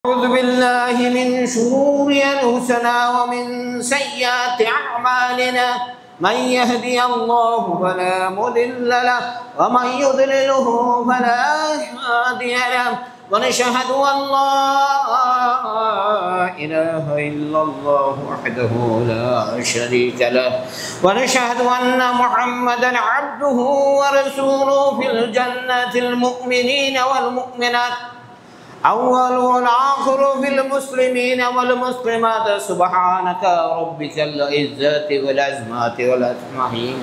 أعوذ بالله من شرور أنفسنا ومن سيئات أعمالنا من يهدي الله فلا مضل له ومن يضلله فلا هادي له ونشهد أن لا إله إلا الله وحده لا شريك له ونشهد أن محمدا عبده ورسوله في الجنة المؤمنين والمؤمنات أول والآخر في المسلمين والمسلمات سبحانك ربك العزة والعظمة والأسمائين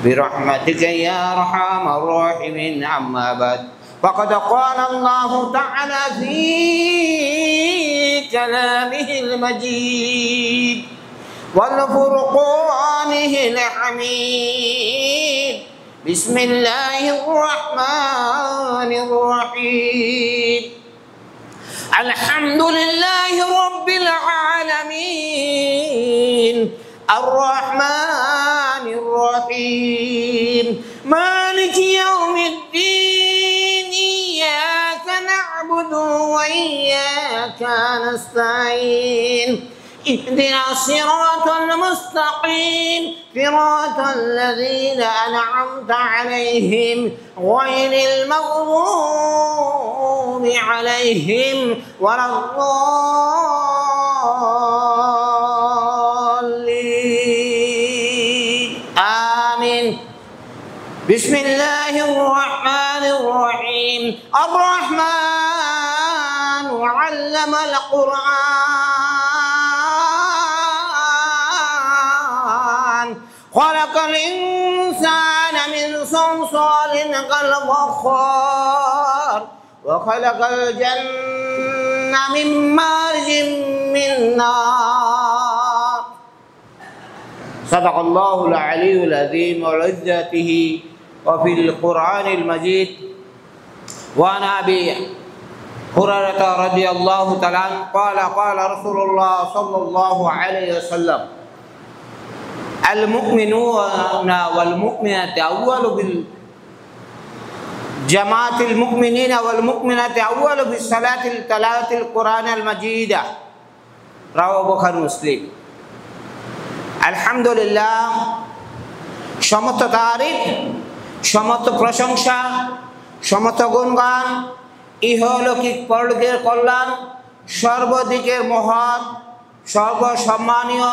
برحمتك يا أرحم الراحمين. أما بعد فقد قال الله تعالى في كلامه المجيد والفرقانه الحميد. بسم الله الرحمن الرحيم. الحمد لله رب العالمين الرحمن الرحيم مالك يوم الدين إياك نعبد وإياك نستعين اهدنا الصراط المستقيم صراط الذين أنعمت عليهم غير المغضوب عليهم ولا الضالين آمين. بسم الله الرحمن الرحيم. الرحمن علم القرآن خلق الإنسان من صلصال كالفخار وخلق الجنة من مارج من نار. صدق الله العلي العظيم وعزته وفي القرآن المجيد. وعن أبي هريرة رضي الله تعالى عنه قال قال رسول الله صلى الله عليه وسلم المؤمنون والمؤمنات أول بالجماعة المؤمنين والمؤمنات أول بالصلاة تلاوة القرآن المجيد. رواه বুখারী মুসলিম। আলহামদুলিল্লাহ, সমস্ত তারিফ, সমস্ত প্রশংসা, সমস্ত গুণগান, ইহলৌকিক পরলোকের কল্যাণ, সর্বদিকের মহৎ, সর্বসম্মানীয়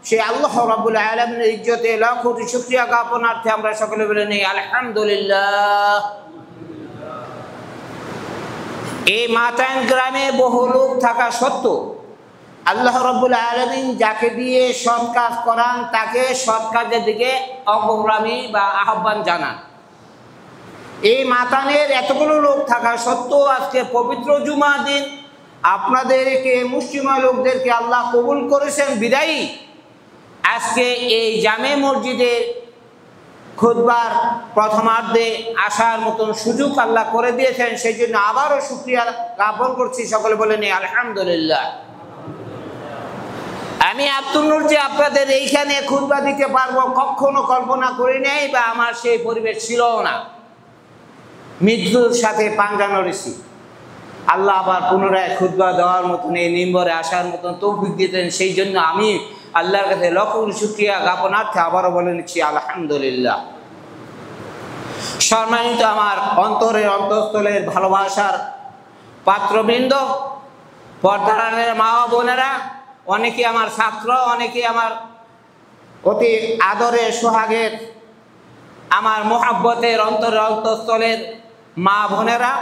সে আল্লাহ রাব্বুল আলামিনের ইজ্জতে লাখ কোটি শুকরিয়া জ্ঞাপনার্থে আমরা সকলে বলে নেই আলহামদুলিল্লাহ। এই মাতান গ্রামে বহু লোক থাকা সত্ত্বেও আল্লাহ রাব্বুল আলামিন যাকে দিয়ে সৎ কাজ করান তাকে সৎ কাজের দিকে অগ্রগামী বা আহ্বান জানান। এই মাতানের এতগুলো লোক থাকা সত্ত্বেও আজকে পবিত্র জুমার দিন আপনাদেরকে মুসলিমা লোকদেরকে আল্লাহ কবুল করেছেন বিদায়ী আজকে এই জামে মসজিদে খুতবার প্রথমার্ধে আসার মতন সুযোগ আল্লাহ করে দিয়েছেন, সেই জন্য আবারও শুকরিয়া জ্ঞাপন করছি। সকলে বলে নেই আলহামদুলিল্লাহ। আমি আব্দুল নূর যে আপনাদের এইখানে খুতবা দিতে পারবো কখনো কল্পনা করি নাই, বা আমার সেই পরিবেশ ছিল না। মৃত্যুর সাথে পাঞ্জা লড়েছি। আল্লাহ আবার পুনরায় খুতবা দেওয়ার মতন এই মিম্বরে আসার মতন তৌফিক দিতেন, সেই জন্য আমি আল্লাহর কাছে লক্ষ কোটি শুকরিয়া জ্ঞাপনার্থে আবারও বলে নিচ্ছি আলহামদুলিল্লাহ। সম্মানিত আমার অন্তরের অন্তঃস্থলের ভালোবাসার পাত্রবৃন্দ, পর্দারের মা বোনেরা, অনেকে আমার ছাত্র, অনেকে আমার অতি আদরের সোহাগের, আমার মোহাব্বতের অন্তরের অন্তঃস্থলের মা বোনেরা,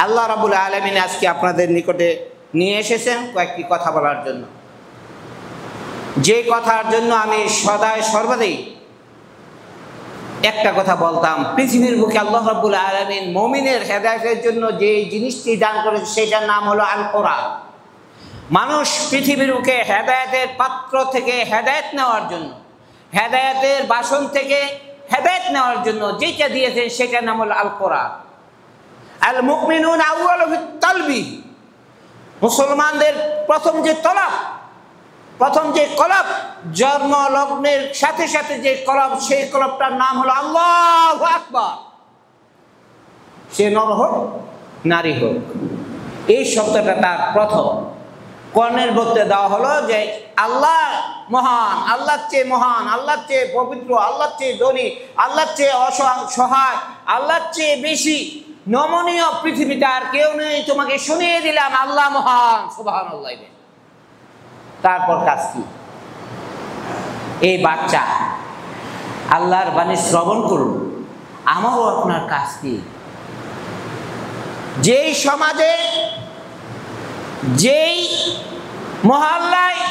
আল্লাহ রাব্বুল আলামিন আজকে আপনাদের নিকটে নিয়ে এসেছেন কয়েকটি কথা বলার জন্য। যে কথার জন্য আমি সদায় সর্বদাই একটা কথা বলতাম, পৃথিবীর বুকে আল্লাহ রাব্বুল আলামিন মুমিনের হেদায়েতের জন্য যে জিনিসটি দান করেছে সেটার নাম হলো আল কোরআন। মানুষ পৃথিবীর বুকে হেদায়েতের পাত্র থেকে হেদায়েত নেওয়ার জন্য, হেদায়েতের বাসন থেকে হেদায়েত নেওয়ার জন্য যেটা দিয়েছেন সেটার নাম হলো আল কোরআন। আল মুমিনুন আউয়ালু বিত-তালবি, মুসলমানদের প্রথম যে তলব, প্রথম যে কলব, জন্ম লগ্নের সাথে সাথে যে কলব, সেই কলবটার নাম হলো আল্লাহু আকবার। সে নর হোক নারী হোক, এই শব্দটা তার প্রথম কর্ণের মধ্যে দেওয়া হলো যে আল্লাহ মহান, আল্লাহর চেয়ে মহান, আল্লাহর চেয়ে পবিত্র, আল্লাহর চেয়ে ধনী, আল্লাহর চেয়ে অসহায়, আল্লাহর চেয়ে বেশি নমনীয় পৃথিবীতে আর কেউ নেই, তোমাকে শুনিয়ে দিলাম আল্লাহ মহান, সুবহানাল্লাহ। তারপর কাজ কি? এই বাচ্চা আল্লাহর বাণী শ্রবণ করুন, আমারও আপনার কাজ কি? যেই সমাজে, যেই মহল্লায়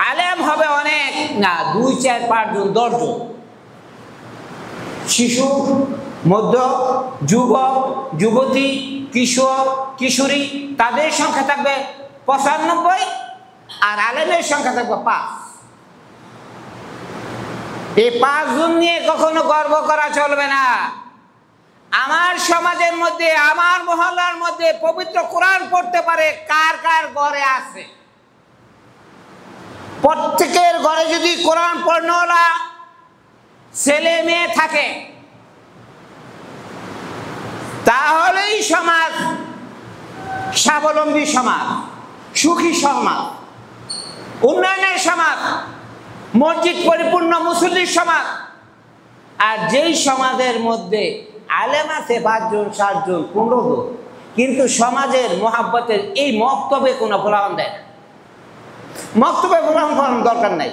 আলেম হবে অনেক না, 2, 4, 5 জন, 10 জন, শিশু, মধ্য, যুবক, যুবতী, কিশোর, কিশোরী, তাদের সংখ্যা থাকবে 95 আর আলেমের সংখ্যা থাকবে 5। এই 5 জন নিয়ে কখনো গর্ব করা চলবে না। আমার সমাজের মধ্যে, আমার মহল্লার মধ্যে পবিত্র কোরআন পড়তে পারে কার কার ঘরে আছে? প্রত্যেকের ঘরে যদি কোরআন পড়নেওয়ালা ছেলে মেয়ে থাকে তাহলেই সমাজ স্বাবলম্বী সমাজ, সুখী সমাজ, উন্নয়নের সমাজ, মসজিদ পরিপূর্ণ মুসল্লির সমাজ। আর যেই সমাজের মধ্যে আলেম আছে 5 জন, 7 জন, 15 জন, কিন্তু সমাজের মোহাব্বতের এই মক্তবে কোনো ফলাফল দেয় না, মক্তবে ফলাফল দরকার নাই।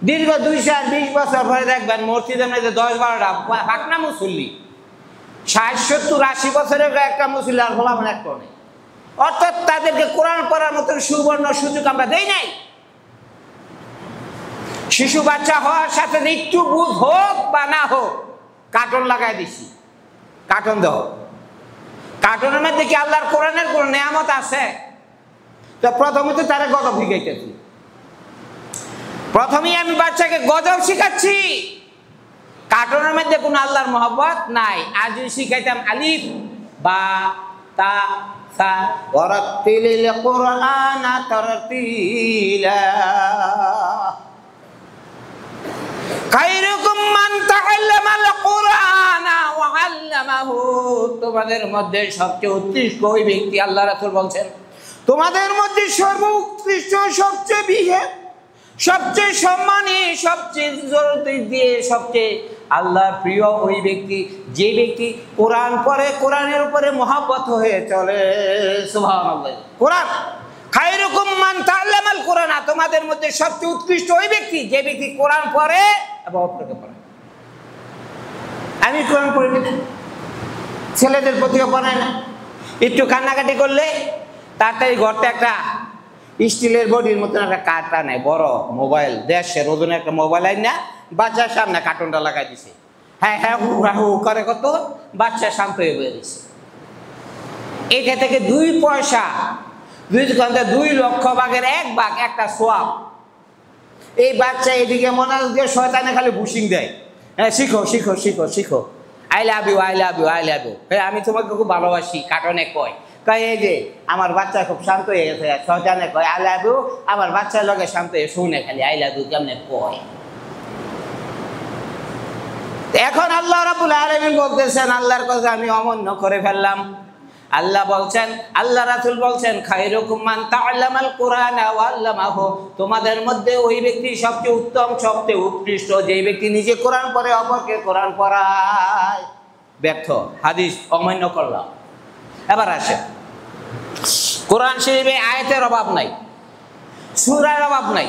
দীর্ঘ 220 বছর পরে দেখবেন মসজিদের মধ্যে 10-12টা পাকনা মুসল্লি, 60, 70, 80 বছরের একটা মুসল্লি আর ফলাফল একটা নেই। অর্থাৎ তাদেরকে কোরআন পড়ার মতন সুবর্ণ সুযোগ আমরা দেই নাই। শিশু বাচ্চা হওয়ার সাথে একটু বুঝ হোক বা না হোক, কার্টুন লাগাই দিছি, কার্টুন দাও। কার্টুনের মধ্যে কি আল্লাহর কোরআনের কোন নিয়ামত আছে? তো প্রথমে তো তারা গজব শিখাইতেছি, প্রথমেই আমি বাচ্চাকে গজব শিখাচ্ছি। কার্টুনের মধ্যে কোনো আল্লাহর মহব্বত নাই। আর যদি শিখাইতাম আলিফ বা তা সা ওয়ারাতিলিল কুরআনা তারতিলা, খায়রুকুম মান তাআল্লামাল কুরআনা ওয়া আল্লামাহু, তোমাদের মধ্যে সবচেয়ে উৎকৃষ্ট ওই ব্যক্তি, আল্লাহ রাসূল বলছেন তোমাদের মধ্যে সর্বোৎকৃষ্ট, সবচেয়ে বিশেষ, সবচেয়ে সম্মানী, সবচেয়ে জরুরি দিয়ে সবচেয়ে আল্লাহর প্রিয় ওই ব্যক্তি যে ব্যক্তি কোরআন পড়ে, কোরআনের উপরে মহব্বত হয়ে চলে। সুবহানাল্লাহ। কোরআন খায়রুকুম মান তাআল্লামাল কুরআনা, তোমাদের মধ্যে সবচেয়ে উৎকৃষ্ট ওই ব্যক্তি যে ব্যক্তি কোরআন পড়ে এবং অপরকে পড়ায়। আমি কোরআন পড়ি না, ছেলেদের প্রতিও পড়াই না। একটু কান্নাকাটি করলে তাড়াতাড়ি ঘরতে একটা স্টিলের বডির মতন একটা কার্টটা নেয়, বড় মোবাইল, 150 ওজনের একটা মোবাইল আই না বাচ্চার সামনে কার্টুনটা লাগাই দিছে। হ্যাঁ হ্যাঁ হু হু করে কত, বাচ্চা শান্ত হয়ে বয়ে দিছে। এটা থেকে 2 পয়সা, 2 লক্ষ ভাগের 1 ভাগ, একটা সোয়াব। এই বাচ্চা এদিকে মনে হয় শয়তানে খালি বুশিং দেয়, হ্যাঁ শিখো শিখো শিখো শিখো, I love you, I love you, I love you, হ্যাঁ আমি তোমাকে খুব ভালোবাসি, কার্টুনে কয়। এই যে আমার বাচ্চা খুব শান্ত হয়ে গেছে, শয়তানে কয় আই লাভ ইউ, আমার বাচ্চার লগে শান্ত হয়ে শুনে খালি আই লাভ ইউ কেমনে কয়। এখন আল্লাহ রাব্বুল আলামিন বলতেছেন আল্লাহর কথা আমি অমান্য করে ফেললাম। আল্লাহ বলছেন, আল্লাহ রাসূল বলছেন খায়রুকুম মান তাআল্লামাল কুরআনা ওয়া আল্লামাহু, তোমাদের মধ্যে ওই ব্যক্তি সবচেয়ে উত্তম, সবচেয়ে উৎকৃষ্ট যে ব্যক্তি নিজে কোরআন পড়ে অপরকে কোরআন পড়ায়। ব্যর্থ, হাদিস অমান্য করলাম। এবার আসে কোরআন শরীফে আয়াতের অভাব নাই, সূরার অভাব নাই,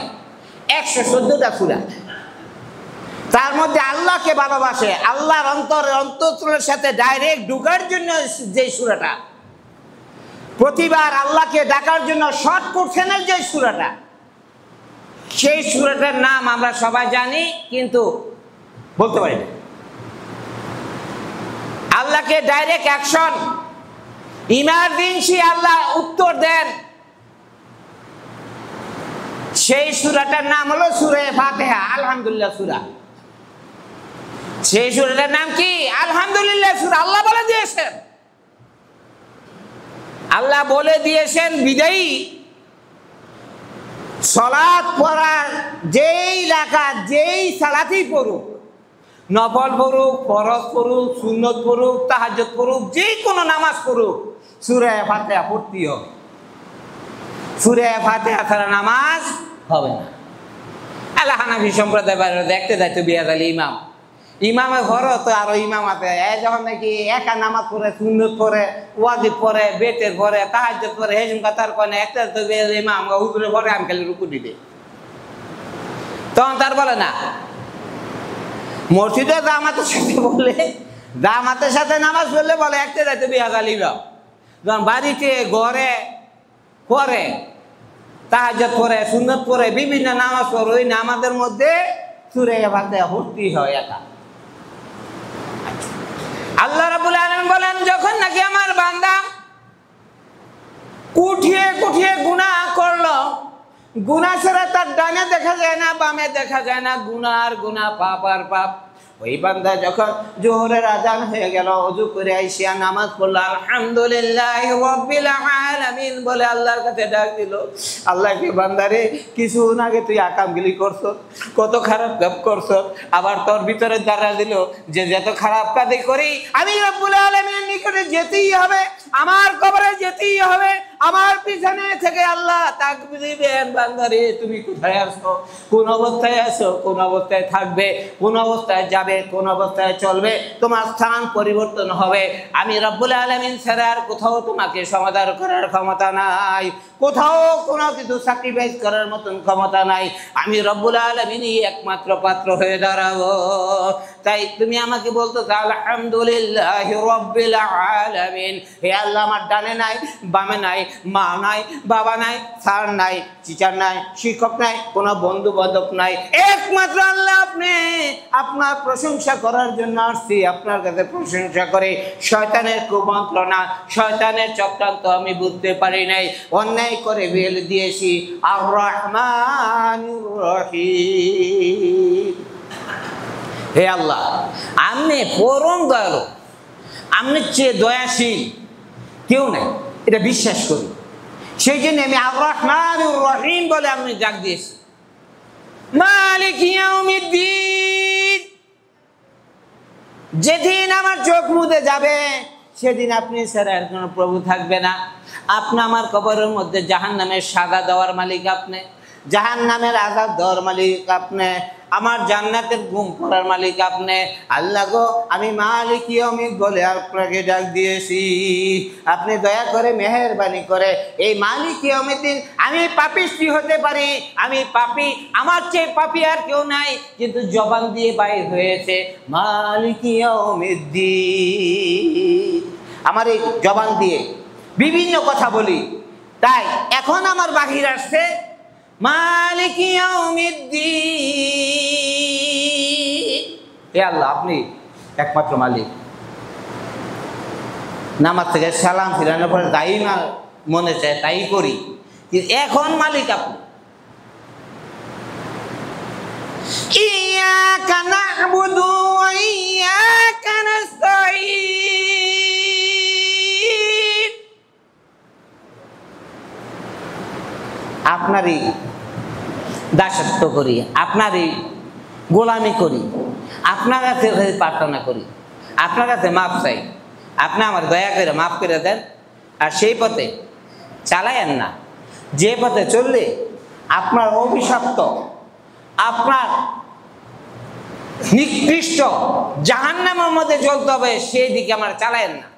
114টা সূরা। তার মধ্যে আল্লাহকে ভালোবাসে, আল্লাহর অন্তরের সাথে ডাইরেক্ট ঢোকার জন্য যে সূরাটা, প্রতিবার আল্লাহকে ডাকার জন্য শর্ট কোশ্চেনের যে সূরাটা, সেই সূরাটার নাম আমরা সবাই জানি কিন্তু বলতে পারি না। আল্লাহকে ডাইরেক্ট অ্যাকশন, ইমার্জেন্সি আল্লাহ উত্তর দেন, সেই সূরাটার নাম হলো সূরা ফাতিহা, আলহামদুলিল্লাহ সূরা। সেই সূরাটার নাম কি? আলহামদুলিল্লাহ সূরা। আল্লাহ বলে দিয়েছেন, আল্লাহ বলে দিয়েছেন বিদায়ী সালাত পড়ার যেই রাকাত, যেই সালাতই পড়ুক, নফল পড়ুক, ফরজ পড়ুক, সুন্নত পড়ুক, তাহাজ্জুদ পড়ুক, যে কোনো নামাজ পড়ুক, সূরা ফাতিহা পড়তে হবে। সূরা ফাতিহা ছাড়া নামাজ হবে না। আল্লাহ হানাফি সম্প্রদায় দেখতে যাইতো বিয়াজ আলী ইমামের ঘর তো আরো ইমাম আছে, যখন নাকি একা নামাজ পড়ে, সুন্নত পড়ে, ওয়াজিব পড়ে, বেতের পড়ে, তাহাজ্জুদ পড়ে, হেজম কাতার করে, একটা তো ইমাম হুজুরে পড়ে আমি খালি রুকু দিবে, তখন তার বলে না। মসজিদে জামাতের সাথে বললে, জামাতের সাথে নামাজ পড়লে বলে একটা যাইতে বিয়াজ আলী ইমাম। যখন বাড়িতে ঘরে পড়ে, তাহাজ্জুদ পড়ে, সুন্নত পড়ে, বিভিন্ন নামাজ পড়ে, ওই নামাজের মধ্যে সূরা ফাতিহা পড়তেই হয় একা। আল্লাহ রাব্বুল আলামিন বলেন, যখন নাকি আমার বান্দা কুঠিয়ে কুঠিয়ে গুনাহ করলো, গুনাহ ছাড়া তার ডানে দেখা যায় না, বামে দেখা যায় না, গুনাহ আর গুনাহ, পাপ আর পাপ। ওই বান্দা যখন জোহরের আজান হয়ে গেল, ওযু করে আইসা নামাজ পড়লো, আলহামদুলিল্লাহি রাব্বিল আলামিন বলে আল্লাহর কাছে ডাক দিল, আল্লাহকে বান্দারে কিছুক্ষণ আগে তুই আকামগুলি করছো, কত খারাপ কাজ করছো, আবার তোর ভিতরে দ্বারা দিল যে যত খারাপ কাজই করি আমি রব্বুল আলামিনের নিকটে যেতেই হবে, আমার কবরে যেতেই হবে, আমার পিছনে থেকে আল্লাহ তাকবীর দিবেন, বান্দারে তুমি কোথায় আছো, কোন অবস্থায় আছো, কোন অবস্থায় থাকবে, কোন অবস্থায় যাবে, কোন অবস্থায় চলবে, তোমার স্থান পরিবর্তন হবে। আমি রব্বুল আলামিন ছাড়া আর কোথাও তোমাকে সমাধান করার ক্ষমতা নাই, কোথাও কোনো কিছু স্যাক্রিফাইস করার মতন ক্ষমতা নাই। আমি রব্বুল আলামিনই একমাত্র পাত্র হয়ে দাঁড়াবো। তাই তুমি আমাকে বলতো আলহামদুলিল্লাহি রাব্বিল আলামিন, হে আল্লাহ আমার ডানে নাই, বামে নাই, মা নাই, বাবা নাই, স্যার নাই, টিচার নাই, শিক্ষক নাই, কোনো বন্ধু বান্ধব নাই, একমাত্র আল্লাহ আপনি। আপনার প্রশংসা করার জন্য আসছি, আপনার কাছে প্রশংসা করে। শয়তানের কুমন্ত্রণা, শয়তানের চক্রান্ত আমি বুঝতে পারি নাই, অন্যায় করে বেল দিয়েছি। আর রহমানুর রহিম, হে আল্লাহ আপনি পরম দয়ালু, আপনি চেয়ে দয়াশীল কেউ নাই, এটা বিশ্বাস করি। সেই জন্য আমি আর রহমানুর রহিম বলে আমি ডাক দিয়েছি। মালিক ইয়াউমিদ্দিন, যেদিন আমার চোখ মুদে যাবে সেদিন আপনি ছাড়া আর কোনো প্রভু থাকবে না। আপনি আমার কবরের মধ্যে জাহান্নামের সাজা দেওয়ার মালিক আপনি, জাহান্নামের আযাব দেওয়ার মালিক আপনি, আমার জান্নাতের ঘুম পড়ার মালিক আপনি। আল্লাহ গো, আমি মালিক ইয়াউমিদ বলে আপনাকে ডাক দিয়েছি, আপনি দয়া করে মেহেরবানি করে এই মালিক ইয়াউমিদ্দিন, আমি পাপিষ্টি হতে পারি, আমি পাপী, আমার চেয়ে পাপী আর কেউ নাই, কিন্তু জবান দিয়ে বাইর হয়েছে মালিক ইয়াউমিদ্দিন, আমার এই জবান দিয়ে বিভিন্ন কথা বলি, তাই এখন আমার বাহির আসছে মালিক ইয়াউমিদ্দিন। হে আল্লাহ আপনি একমাত্র মালিক। নামাজ থেকে সালাম ফিরানোর পরে তাই না মনে চায় তাই করি, কিন্তু এখন মালিক আপনি। ইয়াকা না'বুদু ওয়া ইয়াকা নাস্তাঈন, আপনারই দাসত্ব করি, আপনারই গোলামি করি, আপনার কাছে প্রার্থনা করি, আপনার কাছে মাপ চাই, আপনি আমার দয়া করে মাফ করে দেন। আর সেই পথে চালায়েন না যে পথে চললে আপনার অভিশপ্ত, আপনার নিকৃষ্ট জাহান্নামের মধ্যে জ্বলতে হবে, সেই দিকে আমার চালায়েন না।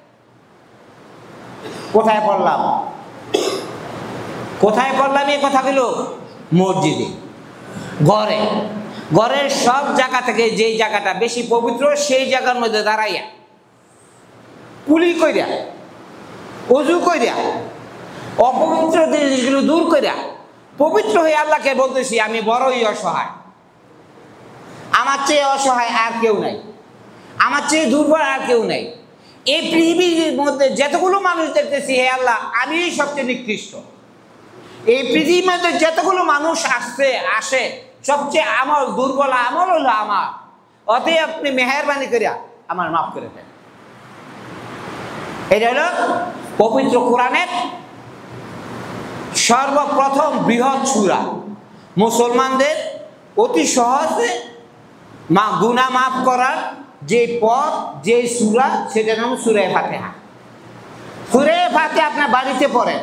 কোথায় পড়লাম, কোথায় পড়লাম এই কথাগুলো? মসজিদে, ঘরে, ঘরের সব জায়গা থেকে যেই জায়গাটা বেশি পবিত্র সেই জায়গার মধ্যে দাঁড়াইয়া কুলি কইরা, ওযু কইরা, অপবিত্র জিনিসগুলো দূর কইরা পবিত্র হয়ে আল্লাহকে বলতেছি আমি বড়ই অসহায়, আমার চেয়ে অসহায় আর কেউ নাই, আমার চেয়ে দুর্বল আর কেউ নাই। এই পৃথিবীর মধ্যে যতগুলো মানুষ দেখতেছি, হে আল্লাহ আমি সবচেয়ে নিকৃষ্ট। এই পৃথিবীর মধ্যে যতগুলো মানুষ আসে সবচেয়ে আমল দুর্বল আমল হলো আমার, অতএব আপনি মেহেরবানি করিয়া আমার মাফ করে দেন। এটা হলো পবিত্র কোরআনের সর্বপ্রথম বৃহৎ সূরা, মুসলমানদের অতি সহজে গুনাহ মাফ করার যে পথ, যে সূরা, সেটার নাম সূরা ফাতিহা। সূরা ফাতিহা আপনার বাড়িতে পড়েন,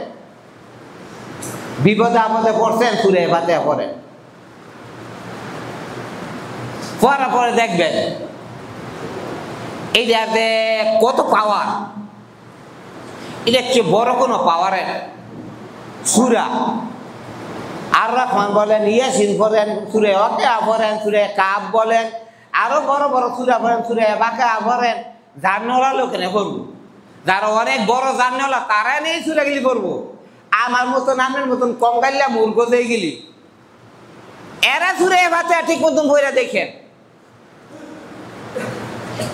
বিপদে আপদে পড়ছেন সূরা ফাতিহা পড়েন, পড়ার পরে দেখবেন এইটাতে কত পাওয়ার। এটা চেয়ে বড় কোনো পাওয়ারের সূরা। আর রহমান বলেন, ইয়াসিন পড়েন, সূরা ওয়াকিয়া পড়েন, সূরা কাফ বলেন, আরো বড় বড় সূরা পড়েন, সূরা বাকারা পড়েন। জানওয়ালা লোকেরা পড়বো, যারা অনেক বড় জানওয়ালা তারা নেই সূরাগুলি পড়বো। আমার মতন আপনার মতন কঙ্গাইলা মূর্খ দিয়ে গেলি এরা সূরা ফাতিহা ঠিক মতন পড়ে দেখেন।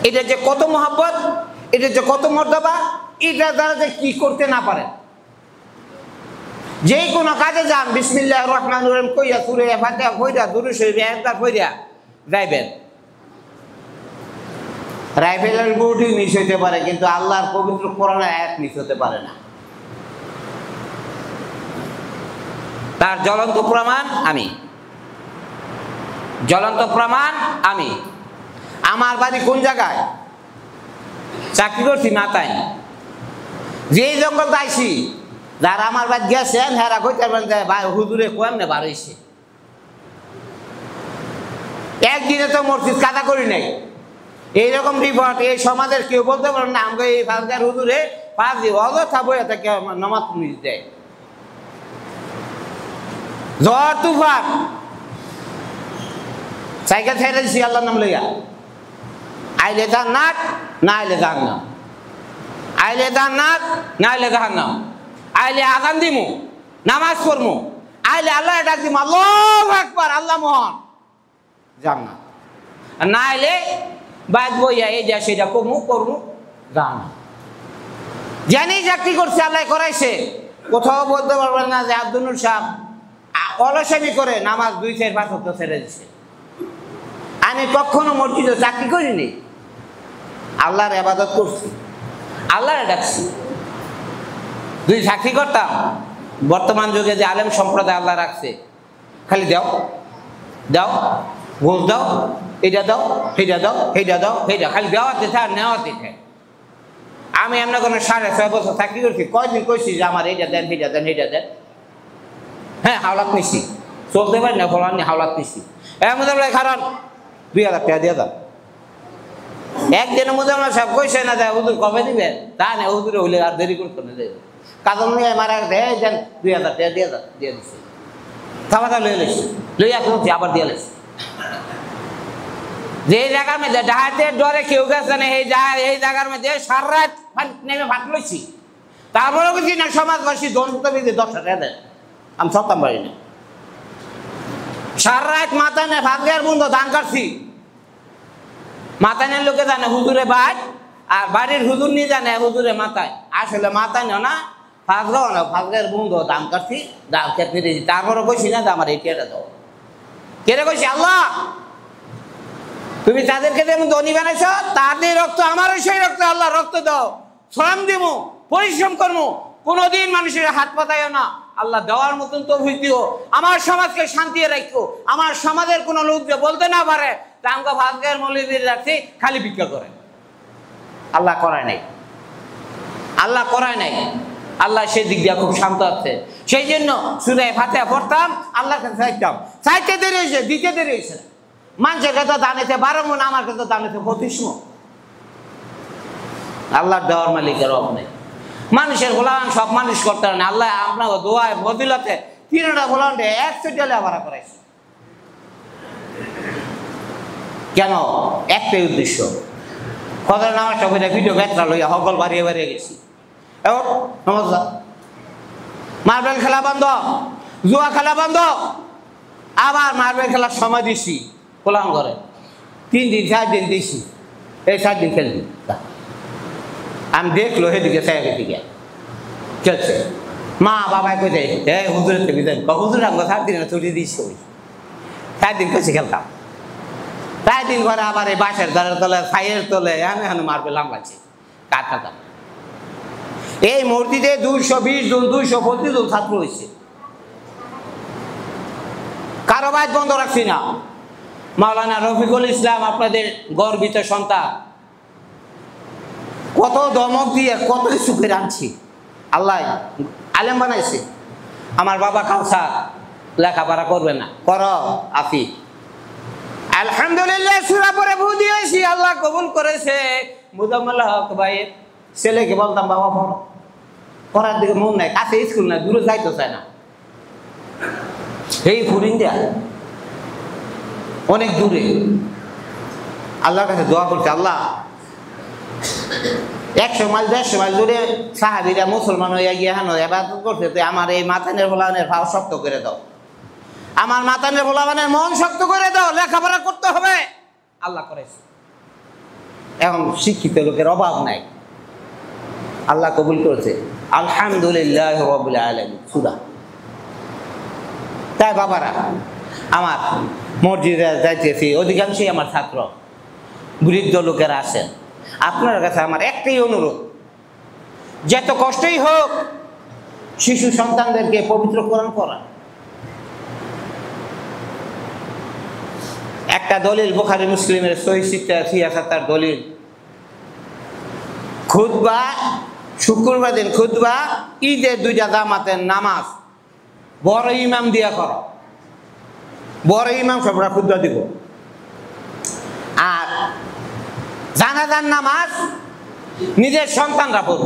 এটা যে কত মহব্বত, এটা যে কত মর্যাদা, এটা দ্বারা যে কি করতে না পারে। যে কোনো কাজে যান বিসমিল্লাহির রহমানির রহিম কইয়া সূরা ফাতিহা পড়া দুরূদ শরীফ একবার পড়া যাইবেন। রাইফেলের গুটি মিস হইতে পারে, কিন্তু আল্লাহর পবিত্র কোরআনের আয়াত মিস হতে পারে না। তার জ্বলন্ত প্রমাণ আমি, জ্বলন্ত প্রমাণ আমি। আমার বাড়ি কোন জায়গায়? চাকরি করছি মাথায়, যে জঙ্গল যাইছি, যারা আমার বাড়ি গেছেন হেরা কইতে পারবেন হুজুরে কেমনে বার হইছে। একদিনে তো মসজিদ কাদা করি নাই, এইরকম রিপোর্ট এই সমাজের কেউ বলতে পারেন না আমাকে এই ফাজগার হুজুরে ফাজি অযথা বইয়া থেকে নামাজ মিস দেয়। ঝড় তুফান সাইকেল ছেড়ে দিছি আল্লাহর নাম লইয়া, আইলে জান্নাত না আইলে জাহান্নাম, আইলে জান্নাত না আইলে জাহান্নাম, আইলে আযান দিমু নামাজ পড়মু, আইলে আল্লাহ ডাক দিমু আল্লাহু আকবার আল্লাহ মহান জান্নাত, আর না আইলে বাদ বইয়া এই যা সেটা কমু করমু জাহান্নাম। জানি চাকরি করছে আল্লাহ করাইছে, কোথাও বলতে পারবেন না যে আব্দুল নূর সাহেব অলসামি করে নামাজ 2-4-5 ওয়াক্ত ছেড়ে দিচ্ছে। আমি কখনো মসজিদে চাকরি করিনি, আল্লাহর ইবাদত করছি, আল্লাহরে ডাকছি। যদি চাকরি করতাম, বর্তমান যুগে যে আলেম সম্প্রদায় আল্লাহ রাখছে, খালি দাও দাও ঘুষ দাও, এটা দাও সেইটা দাও সেইটা দাও সেইটা, খালি দেওয়াতে থাক নেওয়াতে থাক। আমি এমন কোনো 6.5 বছর চাকরি করছি, কয়দিন কইছি যে আমার এইটা দেন সেইটা দেন সেইটা দেন। হ্যাঁ হাওলাত নিছি, চলতে পারি না ফলান হাওলাত নিছি। কারণ 2000 টাকা দিয়ে দাও। একদিনের মধ্যে আমরা সব কইছে না যায় হুজুর কবে দিবেন, তা না হুজুরে হইলে আর দেরি করতো না। কাজল নিয়ে মারা দেন 2000 টাকা দিয়ে দাও, দিয়ে দিচ্ছি। থামাতা লইয়া লেছি, লইয়া করছি আবার দিয়ে লেছি। যে জায়গার মধ্যে ডাহাতের ডরে কেউ গেছে না, এই জায়গার মধ্যে সারা রাত নেমে ভাত লইছি। তারপরে বলছি না সমাজবাসী দন্ত বিধি 10 টাকা দেন, আমি সত্তাম পারি না। সারা রাত মাথা নেই ভাত গায়ের বন্ধু দান কাটছি। মাথায় নেই লোকে জানে হুজুরে বাদ, আর বাড়ির হুজুর নিয়ে জানে হুজুরে মাথায়। আসলে মাথায় নেও না, ফাঁকরাও না, ফাঁকের বন্ধু দাম কাটছি, দাম খেতে দিয়েছি। তারপরে কইছি না যে আমার এই টেটা দাও। কেটে কইছি আল্লাহ তুমি তাদেরকে যেমন ধনী বানাইছ, তাদের রক্ত আমারও সেই রক্ত, আল্লাহ রক্ত দাও, শ্রম দিব, পরিশ্রম করবো, কোনোদিন মানুষের হাত পাতাইও না। আল্লাহ দেওয়ার মতন তৌফিক দিও, আমার সমাজকে শান্তি রাখো, আমার সমাজের কোনো লোক যে বলতে না পারে তা আমাকে ভাগ্যের মৌলবীর রাখছি খালি ভিক্ষা করে। আল্লাহ করায় নাই, আল্লাহ করায় নাই। আল্লাহ সেই দিক দিয়ে খুব শান্ত আছে। সেই জন্য সূরা ফাতিহা পড়তাম, আল্লাহর কাছে চাইতাম, চাইতে দেরি হয়েছে, দিতে দেরি হয়েছে। মানুষের কাছে দানেছে 12 মণ, আমার কাছে দানেছে 25 মণ। আল্লাহর দেওয়ার মালিকের অভাব নেই। মানুষের গোলাম সব মানুষ করতে পারে না। আল্লাহ আপনার দোয়ায় বদিলতে 3টা গোলাম 100 আবার করাইছে। কেন? একটাই উদ্দেশ্য, ফজর নামাজটা করে ভিডিও বেতরা লইয়া সকল বাড়িয়ে বাড়িয়ে গেছি। এবং নমস্কার, মার্বেল খেলা বন্ধ, জুয়া খেলা বন্ধ, আবার মার্বেল খেলার সময় দিছি গোলাম ঘরে 3 দিন 4 দিন দিছি, এই 4 দিন খেলবি। আমি দেখলো সেদিকে দিকে চলছে, মা বাবাই কইছে এই হুজুরের থেকে দেন, হুজুর আমাকে 7 দিন ছুটি দিচ্ছি, ওই 4 দিন কইছি খেলতাম। 4 দিন ঘরে আবার এই বাঁশের দলের তলে ছাইয়ের তলে এখন মার্বেল লাগাচ্ছি কাটতাম। এই মসজিদে 220 জন 225 জন ছাত্র হয়েছে, কারো বাদ বন্ধ রাখছি না। মাওলানা রফিকুল ইসলাম আপনাদের গর্বিত সন্তান, কত দমক দিয়ে কত সুখে আনছি। আল্লাহ আলেম বানাইছে। আমার বাবা কাউসা লেখাপড়া করবে না, কর আফি। আলহামদুলিল্লাহ সূরা পড়ে ভূ দিয়েছি, আল্লাহ কবুল করেছে। মুজাম্মেল হক ভাইয়ের ছেলেকে বলতাম বাবা পড়ো, পড়ার দিকে মন নাই, কাছে স্কুল নাই, দূরে যাইতে চায় না। এই ফুরিঙ্গা অনেক দূরে। আল্লাহর কাছে দোয়া করছে, আল্লাহ 100 মাইল 150 মাইল দূরে সাহাবীরা মুসলমান হইয়া গিয়ে হানো ইবাদত করছে, তো আমার এই মাতানের ভোলানের ভাব শক্ত করে দাও, আমার মাতানের ভোলানের মন শক্ত করে দাও, লেখাপড়া করতে হবে। আল্লাহ করেছে। এখন শিক্ষিত লোকের অভাব নাই, আল্লাহ কবুল করেছে। আলহামদুলিল্লাহ রাব্বিল আলামিন সূরা। তাই বাবারা আমার মসজিদে যাইতেছি, অধিকাংশই আমার ছাত্র, বৃদ্ধ লোকেরা আছেন। আপনার কাছে আমার একটাই অনুরোধ, যত কষ্টই হোক শিশু সন্তানদেরকে পবিত্র কোরআন পড়া। একটা দলিল বুখারী মুসলিমের সহিহ সিয়াসাতার দলিল, খুতবা শুক্রবার দিন খুতবা, ঈদের 2টা জামাতের নামাজ বড় ইমাম দিয়া করো, বড় ইমাম সবরা খুতবা দিব। আর জানাজার নামাজ নিজের সন্তানরা পড়ব,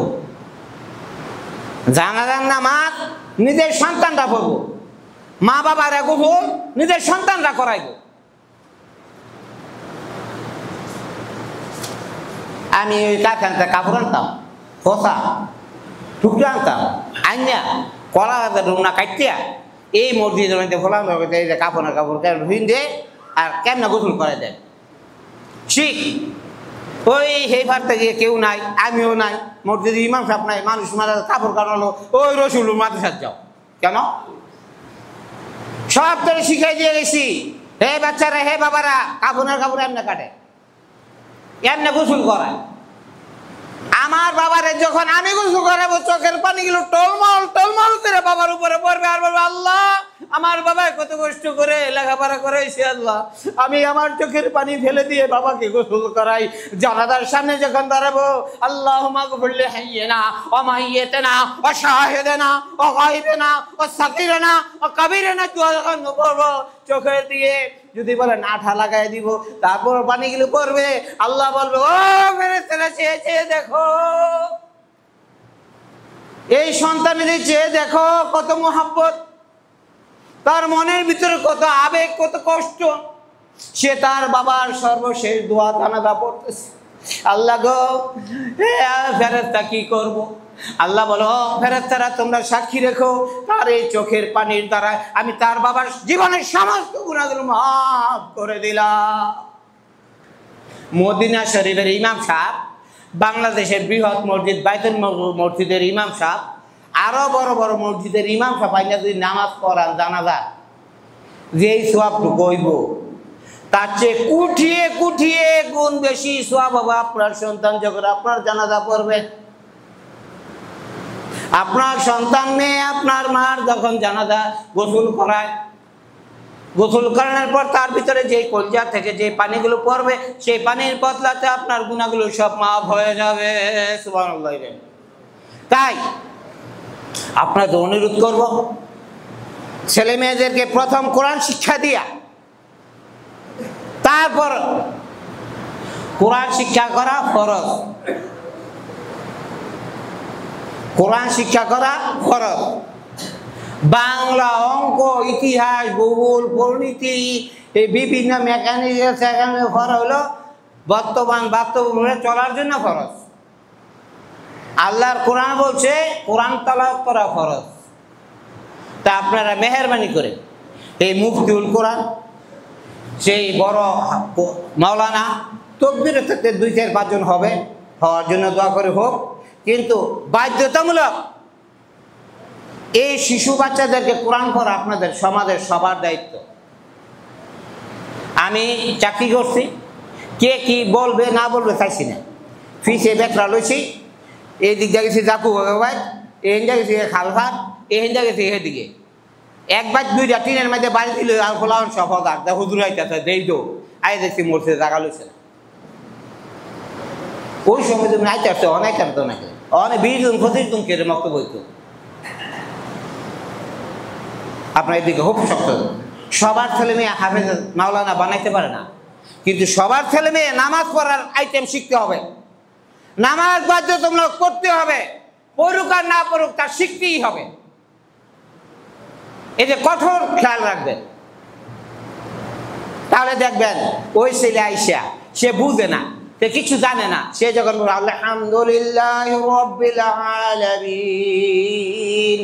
জানাজার নামাজ নিজের সন্তানরা পড়ব, মা বাবারা গোসল নিজের সন্তানরা করাইব। আমি ওই কারখানাতে কাপড় আনতাম, খোসা টুকরা আনতাম, আইনা কলা রুমনা কাটিয়া এই মসজিদের মধ্যে ফোলাম, কাপড়ের কাপড় হিন্দে আর কেমন গোসল করে দেয় ঠিক। ওই সেই ফারতে গিয়ে কেউ নাই, আমিও নাই, মসজিদে ইমাম সাহেব নাই, মানুষ মারা কাপড় কাটালো, ওই রসুল মাদ্রাসার যাও কেন? সব তোরে শিখাই দিয়ে গেছি, হে বাচ্চারা হে বাবারা, কাপড়ের কাপড় এমনি কাটে, এমনি গোসল করায়। আমার বাবারে যখন আমি গোসল করাবো, চোখের পানিগুলো টলমল টলমল করে বাবার উপরে পড়বে, আর বলবে আল্লাহ আমার বাবা কত কষ্ট করে লেখাপড়া করাইছে, আল্লাহ আমি আমার চোখের পানি ফেলে দিয়ে বাবাকে গোসল করাই। জানাজার সামনে যখন দাঁড়াবো, আল্লাহুম্মা গফির লি হাইয়িনা ওয়া মাইয়িতিনা ওয়া শাহিদিনা ওয়া গায়বিনা ওয়া সাগীরিনা ওয়া কাবীরিনা, যখন পড়বো চোখের দিয়ে যদি বলেন আঠা লাগাই দিব, তারপর পানিগুলো পড়বে, আল্লাহ বলবে ও ফেরেশতারা চেয়ে চেয়ে দেখো, এই সন্তানের চেয়ে দেখো কত মোহাব্বত, তার মনের ভিতরে কত আবেগ, কত কষ্ট, সে তার বাবার সর্বশেষ দোয়া জানাজা পড়তেছে। আল্লাহ গো ফেরেশতা কি করব? আল্লাহ বলো ফেরেশতারা তোমরা সাক্ষী রেখো, তার এই চোখের পানির দ্বারা আমি তার বাবার জীবনের সমস্ত গুনাহগুলো মাফ করে দিলাম। মদিনা শরীফের ইমাম সাহেব, বাংলাদেশের বৃহৎ মসজিদ বাইতুল মসজিদের ইমাম সাহেব, আরো বড় বড় মসজিদের ইমাম সাহেব আইনা যদি নামাজ পড়ান জানাজা, যেই সওয়াবটুকু হইব তার চেয়ে কুঠিয়ে কুঠিয়ে গুণ বেশি সওয়াব হবে আপনার সন্তান যখন আপনার জানাজা পড়বে। আপনার সন্তান মেয়ে আপনার মার যখন জানাজা গোসল করায়, গোসল করানোর পর তার ভিতরে যে কলজা থেকে যে পানিগুলো পড়বে, সেই পানির বদলাতে আপনার গুনাহগুলো সব মাফ হয়ে যাবে। সুবহানাল্লাহ। তাই আপনাদের অনুরোধ করব, ছেলে মেয়েদেরকে প্রথম কোরআন শিক্ষা দিয়া, তারপর কোরআন শিক্ষা করা ফরজ, কোরআন শিক্ষা করা ফরজ। বাংলা, অঙ্ক, ইতিহাস, ভূগোল, পরিণীতি, এই বিভিন্ন মেকানিক্যাল ফরজ হলো বর্তমান বাস্তবে চলার জন্য ফরজ। আল্লাহর কোরআন বলছে কোরআন তেলাওয়াত করা ফরজ। তা আপনারা মেহেরবানি করে এই মুফতিউল কোরআন, সেই বড় মাওলানা, তকবীরের সাথে 2-4-5 জন হবে, হওয়ার জন্য দোয়া করে হোক, কিন্তু বাধ্যতামূলক এই শিশু বাচ্চাদেরকে কোরআন পড়া আপনাদের সমাজের সবার দায়িত্ব। আমি চাকরি করছি, কে কি বলবে না বলবে চাইছি না, ফিসে বেতরা লইছি, এই দিক দিয়ে গেছি জাকু ভাই, এই দিকে গেছি খালফাট, এই দিকে গেছি এদিকে, 1-2টা টিনের মধ্যে বাড়ি দিল আর খোলান সব হজার হুজুর আইতেছে দেই দো, আই দেখছি মরছে জায়গা লইছে না। ওই সময় তুমি আইতে আসছে অনেক তো নাকি অনেক 20 জন 25 জন কেটে বক্তব্য হইতো। আপনার এদিকে খুব শক্ত। সবার ছেলে মেয়ে হাফেজ মাওলানা বানাইতে পারে না, কিন্তু সবার ছেলে মেয়ে নামাজ পড়ার আইটেম শিখতে হবে। নামাজ বাধ্যতামূলক করতে হবে, পড়ুক আর না পড়ুক তার শিখতেই হবে। এই যে কঠোর খেয়াল রাখবেন, তাহলে দেখবেন ওই ছেলে আইসা সে বুঝে না, সে কিছু জানে না, সে যখন বলে আলহামদুলিল্লাহ রাব্বিল আলামিন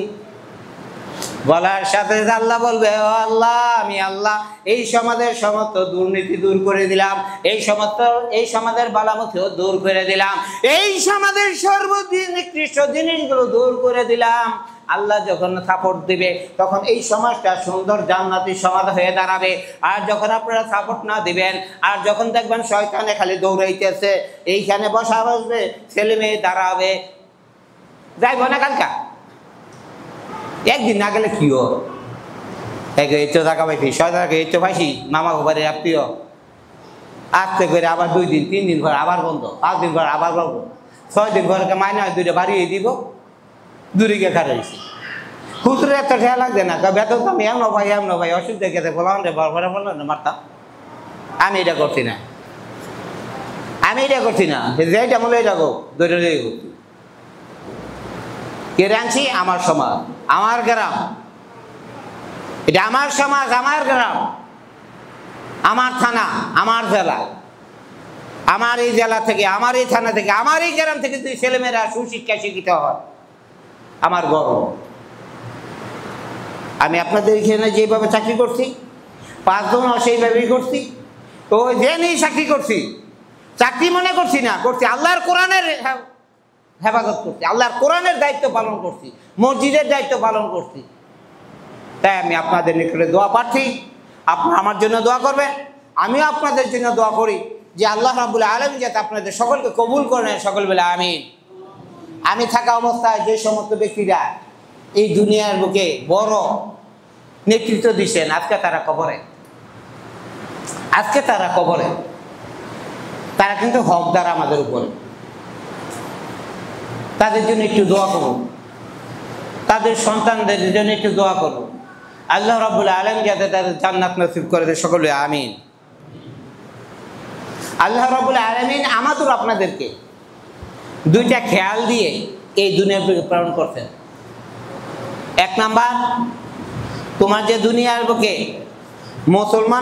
বলার সাথে আল্লাহ বলবে, ও আল্লাহ, আমি আল্লাহ এই সমাজের সমস্ত দুর্নীতি দূর করে দিলাম, এই সমাজের বালামতিও দূর করে দিলাম, এই সমাজের সর্বনিকৃষ্ট জিনিসগুলো দূর করে দিলাম। আল্লাহ যখন সাপোর্ট দিবে তখন এই সমাজটা সুন্দর জান্নাতি সমাজ হয়ে দাঁড়াবে। আর যখন আপনারা সাপোর্ট না দিবেন, আর যখন দেখবেন শয়তানে খালি দৌড়াইতেছে, এইখানে বসবে, ছেলে মেয়ে দাঁড়াবে, যাইব না কালকা একদিন না গেলে কি হোক, এই তো টাকা পাইছি, শয়তানকে এই তো পাইছি, মামা ঘরে আত্মীয়, আসতে করে আবার 2 দিন 3 দিন ঘর আবার বন্ধ, 5 দিন ঘর আবার বন্ধ, 6 দিন ঘরকে মাইনে 2টা বাড়িয়ে দিব, দূরে গিয়ে খাটাইছি। খুচরো এত খেয়াল লাগছে না, বেতন তো আমি এমন ভাই অসুবিধা গেছে বললাম রে, বড় বললাম না মারতাম। আমি এটা করছি না, যেটা বলে এটা গো দৌড়ে করছি। কে আনছি? আমার সমাজ, আমার গ্রাম, এটা আমার সমাজ, আমার গ্রাম, আমার থানা, আমার জেলা, আমার এই জেলা থেকে, আমার এই থানা থেকে, আমার এই গ্রাম থেকে যদি ছেলেমেয়েরা সুশিক্ষা শিক্ষিত হয়, আমার গর্ব। আমি আপনাদের এখানে যেভাবে চাকরি করছি, 5 জন সেইভাবেই করছি, তো যে নেই চাকরি করছি, চাকরি মনে করছি না, করছি আল্লাহর কোরআনের হেফাজত করছি, আল্লাহর কোরআনের দায়িত্ব পালন করছি, মসজিদের দায়িত্ব পালন করছি। তাই আমি আপনাদের নিকটে দোয়া প্রার্থী, আপনারা আমার জন্য দোয়া করবেন, আমিও আপনাদের জন্য দোয়া করি যে আল্লাহ রাব্বুল আলামিন যাতে আপনাদের সকলকে কবুল করেন, সকল বলে আমিন। আমি থাকা অবস্থায় যে সমস্ত ব্যক্তিরা এই দুনিয়ার বুকে বড় নেতৃত্ব দিচ্ছেন, আজকে তারা কবরে, তারা কিন্তু হকদার আমাদের উপরে। তাদের জন্য একটু দোয়া করুন, তাদের সন্তানদের জন্য একটু দোয়া করুন, আল্লাহ রাব্বুল আলামিন যাতে তাদের জান্নাত নসিব করে দেয়, সকলে আমিন। আল্লাহ রাব্বুল আলামিন আমাদের আপনাদেরকে 2টা খেয়াল দিয়ে এই দুনিয়ার বুকে প্রেরণ করছেন। 1 নাম্বার, তোমার যে দুনিয়ার বুকে মুসলমান